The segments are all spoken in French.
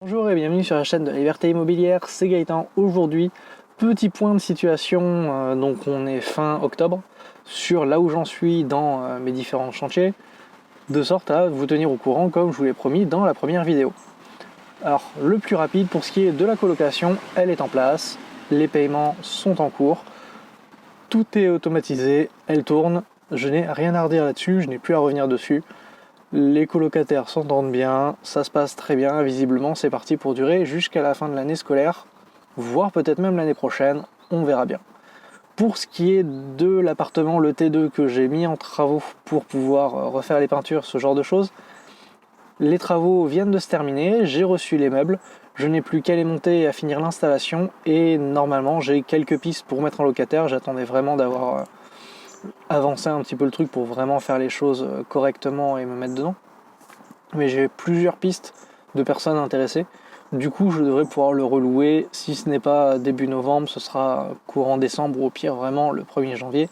Bonjour et bienvenue sur la chaîne de la Liberté Immobilière, c'est Gaëtan. Aujourd'hui, petit point de situation, donc on est fin octobre, sur là où j'en suis dans mes différents chantiers, de sorte à vous tenir au courant comme je vous l'ai promis dans la première vidéo. Alors le plus rapide pour ce qui est de la colocation, elle est en place, les paiements sont en cours, tout est automatisé, elle tourne, je n'ai rien à redire là-dessus, je n'ai plus à revenir dessus. Les colocataires s'entendent bien, ça se passe très bien, visiblement c'est parti pour durer jusqu'à la fin de l'année scolaire, voire peut-être même l'année prochaine, on verra bien. Pour ce qui est de l'appartement, le T2 que j'ai mis en travaux pour pouvoir refaire les peintures, ce genre de choses, les travaux viennent de se terminer, j'ai reçu les meubles, je n'ai plus qu'à les monter et à finir l'installation, et normalement j'ai quelques pistes pour mettre en locataire, j'attendais vraiment d'avoir avancer un petit peu le truc pour vraiment faire les choses correctement et me mettre dedans. Mais j'ai plusieurs pistes de personnes intéressées. Du coup, je devrais pouvoir le relouer. Si ce n'est pas début novembre, ce sera courant décembre ou au pire vraiment le 1er janvier.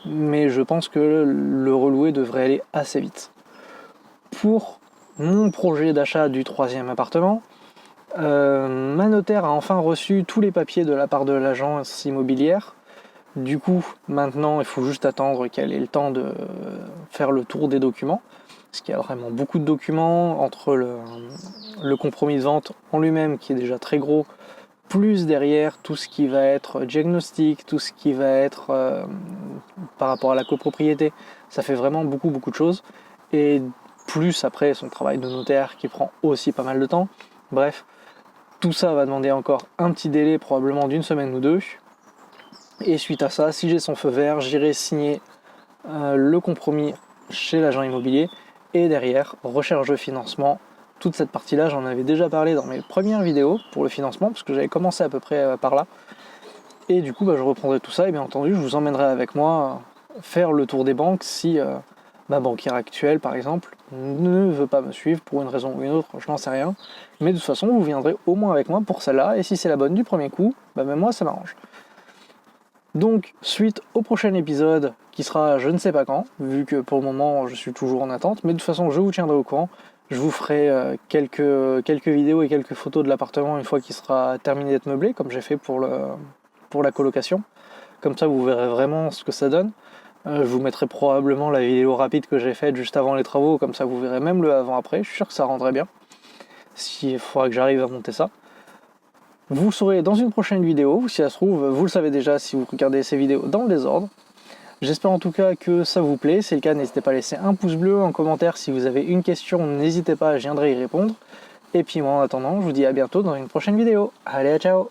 Mais je pense que le relouer devrait aller assez vite. Pour mon projet d'achat du 3e appartement, ma notaire a enfin reçu tous les papiers de la part de l'agence immobilière. Du coup, maintenant, il faut juste attendre qu'elle ait le temps de faire le tour des documents, parce qu'il y a vraiment beaucoup de documents entre le compromis de vente en lui-même, qui est déjà très gros, plus derrière tout ce qui va être diagnostic, tout ce qui va être par rapport à la copropriété. Ça fait vraiment beaucoup de choses. Et plus après son travail de notaire qui prend aussi pas mal de temps. Bref, tout ça va demander encore un petit délai, probablement d'une semaine ou deux. Et suite à ça, si j'ai son feu vert, j'irai signer le compromis chez l'agent immobilier et derrière, recherche de financement. Toute cette partie-là, j'en avais déjà parlé dans mes premières vidéos pour le financement, parce que j'avais commencé à peu près par là. Et du coup, je reprendrai tout ça et bien entendu, je vous emmènerai avec moi faire le tour des banques si ma banquière actuelle, par exemple, ne veut pas me suivre pour une raison ou une autre, je n'en sais rien. Mais de toute façon, vous viendrez au moins avec moi pour celle-là, et si c'est la bonne du premier coup, même moi, ça m'arrange. Donc, suite au prochain épisode, qui sera je ne sais pas quand, vu que pour le moment je suis toujours en attente, mais de toute façon je vous tiendrai au courant. Je vous ferai quelques vidéos et quelques photos de l'appartement une fois qu'il sera terminé d'être meublé, comme j'ai fait pour la colocation. Comme ça vous verrez vraiment ce que ça donne. Je vous mettrai probablement la vidéo rapide que j'ai faite juste avant les travaux, comme ça vous verrez même le avant-après, je suis sûr que ça rendrait bien. Il faudra que j'arrive à monter ça. Vous le saurez dans une prochaine vidéo, si ça se trouve, vous le savez déjà si vous regardez ces vidéos dans le désordre. J'espère en tout cas que ça vous plaît, si c'est le cas n'hésitez pas à laisser un pouce bleu, en commentaire si vous avez une question, n'hésitez pas, je viendrai y répondre. Et puis moi en attendant, je vous dis à bientôt dans une prochaine vidéo. Allez, ciao!